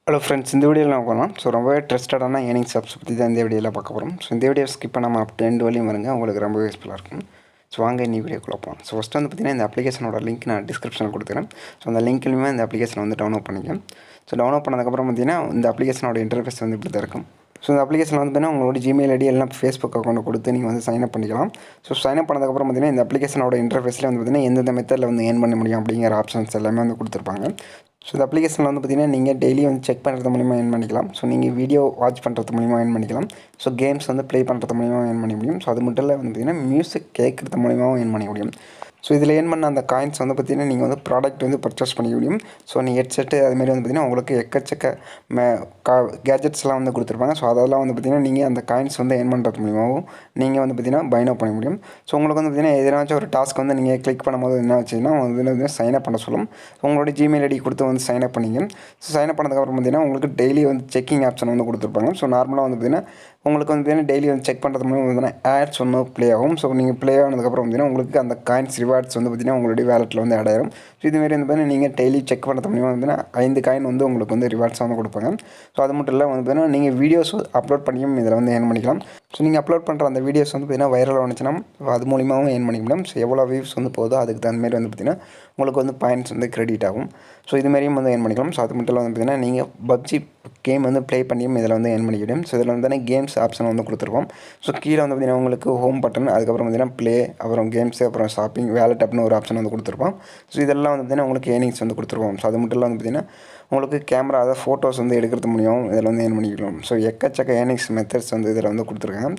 Hello friends, இந்த வீடியோவில் நான் போகலாம். ரொம்பவே ட்ரஸ்டடான ஏர்னிங்ஸ் ஆப்ஸ் பற்றி தான் இந்த வீடியோவில் பார்க்க போகிறோம். இந்த வீடியோ ஸ்கிப் பண்ணாமல் அப் டு எண்ட் வரையும் வருங்க, உங்களுக்கு ரொம்பவே யூஸ்ஃபுல்லாக இருக்கும். வாங்க இந்த வீடியோக்குள்ள போகலாம். ஃபஸ்ட்டு வந்து பார்த்திங்கன்னா இந்த அப்ளிகேஷனோட லிங்க் நான் டிஸ்கிரிப்ஷனில் கொடுத்துக்கிறேன். அந்த லிங்க்லையுமே இந்த அப்ளிகேஷனை வந்து டவுன்லோட் பண்ணிக்கலாம். டவுன்லோட் பண்ணதுக்கப்புறம் பார்த்திங்கன்னா இந்த அப்ளிகேஷனோட இன்டர்ஃபேஸ் வந்து இப்படி தான் இருக்கும். இந்த அப்ளிகேஷனில் வந்து பார்த்தீங்கன்னா உங்களோட ஜிமெயில் ஐடி எல்லாம் ஃபேஸ்புக் அக்கௌண்ட் கொடுத்து நீங்கள் வந்து சைன் அப் பண்ணிக்கலாம். சைன் அப் பண்ணதுக்கப்புறம் பார்த்திங்கன்னா இந்த அப்ளிகேஷனோட இன்டர்ஃபேஸில் வந்து பார்த்திங்கன்னா எந்தெந்த மெத்தடில் வந்து ஏர்ன் பண்ண முடியும் அப்படிங்கிற ஆப்ஷன்ஸ் எல்லாமே வந்து கொடுத்துருப்பாங்க. இந்த அப்ளிகேஷனில் வந்து பார்த்திங்கன்னா நீங்கள் டெய்லி வந்து செக் பண்ணுறது மூலிமா ஏர்ன் பண்ணிக்கலாம். நீங்கள் வீடியோ வாட்ச் பண்ணுறது மூலிமா ஏர்ன் பண்ணிக்கலாம். கேம்ஸ் வந்து ப்ளே பண்ணுறது மூலிமா ஏர்ன் பண்ண முடியும். அது மட்டும் இல்லை வந்து பார்த்திங்கன்னா மியூசிக் கேட்குறது மூலிமாவும் ஏர்ன் பண்ண முடியும். இதில் ஏர்ன் பண்ண அந்த காயின்ஸ் வந்து பார்த்திங்கன்னா நீங்கள் வந்து ப்ராடக்ட் வந்து பர்ச்சேஸ் பண்ணிக்க முடியும். நீங்கள் ஹெட்செட்டு அதுமாரி வந்து பார்த்திங்கன்னா உங்களுக்கு எக்கச்சக்க கேஜெட்ஸ்லாம் வந்து கொடுத்துருப்பாங்க. அதெல்லாம் வந்து பார்த்திங்கன்னா நீங்கள் அந்த காயின்ஸ் வந்து ஏர்ன் பண்ணுறது மூலிமாவும் நீங்கள் வந்து பார்த்திங்கன்னா பைனோ பண்ண முடியும். உங்களுக்கு வந்து பார்த்திங்கன்னா எதனாச்சும் ஒரு டாஸ்க் வந்து நீங்கள் கிளிக் பண்ணும்போது என்ன ஆச்சுன்னா வந்து சைன் அப் பண்ண சொல்லும். உங்களோட ஜிமெயில் ஐடி கொடுத்து வந்து சைன் அப் பண்ணிங்க. சைன் அப் பண்ணதுக்கப்புறம் பார்த்திங்கன்னா உங்களுக்கு டெய்லி வந்து செக்கிங் ஆப்ஷன் வந்து கொடுத்துருப்பாங்க. நார்மலாக வந்து பார்த்திங்கன்னா உங்களுக்கு வந்து பார்த்திங்கன்னா டெய்லி வந்து செக் பண்ணுறது மூலம் வந்து ஆட்ஸ் ஒன்று ப்ளே ஆகும். நீங்கள் ப்ளே ஆனதுக்கப்புறம் பார்த்திங்கன்னா உங்களுக்கு அந்த காயின்ஸ் ரிவார்ட்ஸ் வந்து பார்த்திங்கன்னா உங்களுடைய வேலெட்டில் வந்து ஆட் ஆயிரும். இதுமாரி வந்து பார்த்திங்கன்னா நீங்கள் டெய்லி செக் பண்ணுறது மூலிமா வந்து 5 காயின் வந்து உங்களுக்கு வந்து ரிவார்ட்ஸ் வந்து கொடுப்பாங்க. அது மட்டும் இல்லை வந்து பார்த்திங்கன்னா நீங்கள் வீடியோஸ் அப்லோட் பண்ணியும் இதில் வந்து ஏர்ன் பண்ணிக்கலாம். நீங்கள் அப்லோட் பண்ணுற அந்த வீடியோஸ் வந்து பார்த்திங்கன்னா வைரல் வந்துச்சுன்னா அது மூலிமாவும் ஏர்ன் பண்ணிக்க முடியும். எவ்வளோ வியூஸ் வந்து போதோ அதுக்கு தகுந்தமாரி வந்து பார்த்திங்கன்னா உங்களுக்கு வந்து பாயிண்ட்ஸ் வந்து கிரெடிட் ஆகும். இதுமாரியும் வந்து ஏர்ன் பண்ணிக்கலாம். அது மட்டும் இல்லை வந்து பார்த்திங்கன்னா நீங்கள் பப்ஜி கேம் வந்து ப்ளே பண்ணியும் இதில் வந்து ஏர்ன் பண்ணிக்க முடியும். இதில் வந்து கேம்ஸ் ஆப்ஷன் வந்து கொடுத்துருக்கோம். கீழே வந்து பார்த்திங்கன்னா உங்களுக்கு ஹோம் பட்டன், அதுக்கப்புறம் பார்த்திங்கன்னா ப்ளே, அப்புறம் கேம்ஸு, அப்புறம் ஷாப்பிங், வேலட் அப்படின்னு ஒரு ஆப்ஷன் வந்து கொடுத்துருப்போம். இதெல்லாம் வந்து பார்த்திங்கன்னா உங்களுக்கு ஏர்னிங்ஸ் வந்து கொடுத்துருவோம். அது மட்டும் இல்லை வந்து பார்த்திங்கன்னா உங்களுக்கு கேமரா அதாவது ஃபோட்டோஸ் வந்து எடுக்கிறது மூலியமாகவும் இதில் வந்து ஏர்ன் பண்ணிக்கலாம். எக்கச்சக்க ஏர்னிங்ஸ் மெத்தட்ஸ் வந்து இதில் வந்து கொடுத்துருக்காங்க.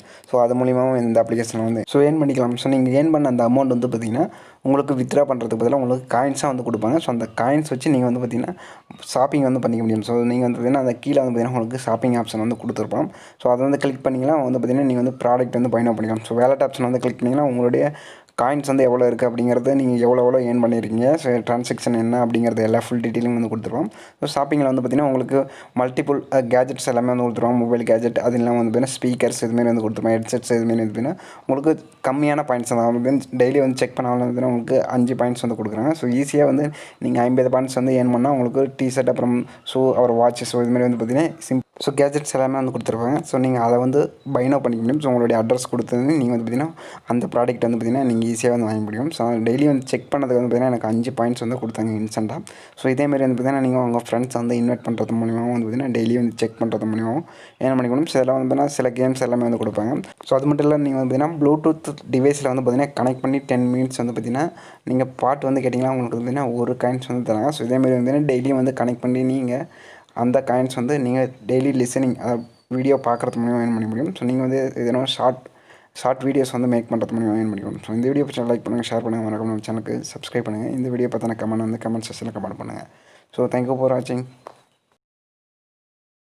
அது மூலியமாகவும் இந்த அப்ளிகேஷனில் வந்து ஏர்ன் பண்ணிக்கலாம். நீங்கள் ஏர்ன் பண்ண அந்த அமௌண்ட் வந்து பார்த்திங்கன்னா உங்களுக்கு வித்ட்ரா பண்ணுறதுக்கு பதிலாக உங்களுக்கு காயின்ஸாக வந்து கொடுப்பாங்க. அந்த காயின்ஸ் வச்சு நீங்கள் வந்து பார்த்திங்கன்னா ஷாப்பிங் வந்து பண்ணிக்க முடியும். நீங்கள் வந்து பார்த்திங்கன்னா அந்த கீழே வந்து பார்த்திங்கன்னா உங்களுக்கு ஷாப்பிங் ஆப்ஷன் வந்து கொடுத்துருப்போம். அதை வந்து கிளிக் பண்ணிங்கன்னா வந்து பார்த்திங்கன்னா நீங்கள் வந்து ப்ராடக்ட் வந்து பைனோ பண்ணிக்கலாம். வேலட் ஆப்ஷன் வந்து கிளிக் பண்ணிங்கன்னா உங்களுடைய காயின்ஸ் வந்து எவ்வளோ இருக்குது அப்படிங்கிறது நீங்கள் எவ்வளோ ஏர்ன் பண்ணியிருக்கீங்க, ட்ரான்சாக்ஷன் என்ன அப்படிங்கிறது எல்லா ஃபுல் டீட்டெயிலும் வந்து கொடுத்துருவோம். ஷாப்பிங்கில் வந்து பார்த்திங்கன்னா உங்களுக்கு மல்டிபிள் கேஜெட்ஸ் எல்லாமே வந்து கொடுத்துருவோம். மொபைல் கேஜெட் அது இல்லாமல் வந்து பார்த்திங்கன்னா ஸ்பீக்கர்ஸ் இதுமாரி வந்து கொடுத்துருவோம். ஹெட்செட்ஸ் இதுமாரி வந்து பார்த்திங்கன்னா உங்களுக்கு கம்மியான பாயிண்ட்ஸ் தான் வந்து டெய்லி வந்து செக் பண்ணாலும் வந்து உங்களுக்கு 5 பாயிண்ட்ஸ் வந்து கொடுக்குறாங்க. ஈஸியாக வந்து நீங்கள் 50 பாயிண்ட்ஸ் வந்து ஏர்ன் பண்ணால் உங்களுக்கு டிஷர்ட், அப்புறம் ஷூ, அப்புறம் வாட்சஸ் இதுமாரி வந்து பார்த்திங்கன்னா கேஜெட்ஸ் எல்லாமே வந்து கொடுத்துருப்பாங்க. நீங்கள் அதை வந்து பைனோ பண்ணிக்க முடியும். உங்களுடைய அட்ரஸ் கொடுத்து நீங்கள் வந்து பார்த்திங்கன்னா அந்த ப்ராடக்ட் வந்து பார்த்திங்கன்னா நீங்கள் ஈஸியாக வந்து வாங்க முடியும். டெய்லி வந்து செக் பண்ணதுக்கு வந்து பார்த்திங்கன்னா எனக்கு 5 பாயிண்ட்ஸ் வந்து கொடுத்தாங்க இன்ஸ்டண்ட்டாக. இதேமாரி வந்து பார்த்திங்கன்னா நீங்கள் உங்கள் ஃப்ரெண்ட்ஸ் வந்து இன்வைட் பண்ணுறது மூலியமாகவும் வந்து பார்த்திங்கன்னா டெய்லி வந்து செக் பண்ணுறது மூலியமாகவும் ஏர்ன் பண்ணிக்கணும். இதெல்லாம் வந்து பார்த்திங்கன்னா சில கேம்ஸ் எல்லாமே வந்து கொடுப்பாங்க. அது மட்டும் இல்லை நீங்கள் வந்து பார்த்திங்கன்னா ப்ளூடூத் டிவைஸில் வந்து பார்த்திங்கன்னா கனெக்ட் பண்ணி 10 மினிட்ஸ் வந்து பார்த்திங்கன்னா நீங்கள் பாட்டு வந்து கேட்டிங்கன்னா உங்களுக்கு வந்து பார்த்திங்கன்னா ஒரு காயின்ஸ் வந்து தராங்க. இதேமாரி வந்து டெய்லியும் வந்து கனெக்ட் பண்ணி நீங்கள் அந்த காயின்ஸ் வந்து நீங்கள் டெய்லி லிசனிங் வீடியோ பார்க்குறது மூலிமா ஏர்ன் பண்ண முடியும். நீங்கள் வந்து எதனா ஷார்ட் வீடியோஸ் வந்து மேக் பண்ணுறது மூலிமா ஏர்ன் பண்ணிக்கணும். இந்த வீடியோ பற்றி லைக் பண்ணுங்கள், ஷேர் பண்ணுங்கள், மறக்காம நம்ம சேனலுக்கு சப்ஸ்கிரைப் பண்ணுங்கள். இந்த வீடியோ பார்த்தா கமெண்ட் செக்ஷனில் கமெண்ட் பண்ணுங்கள். தேங்க்யூ ஃபார் வாட்சிங்.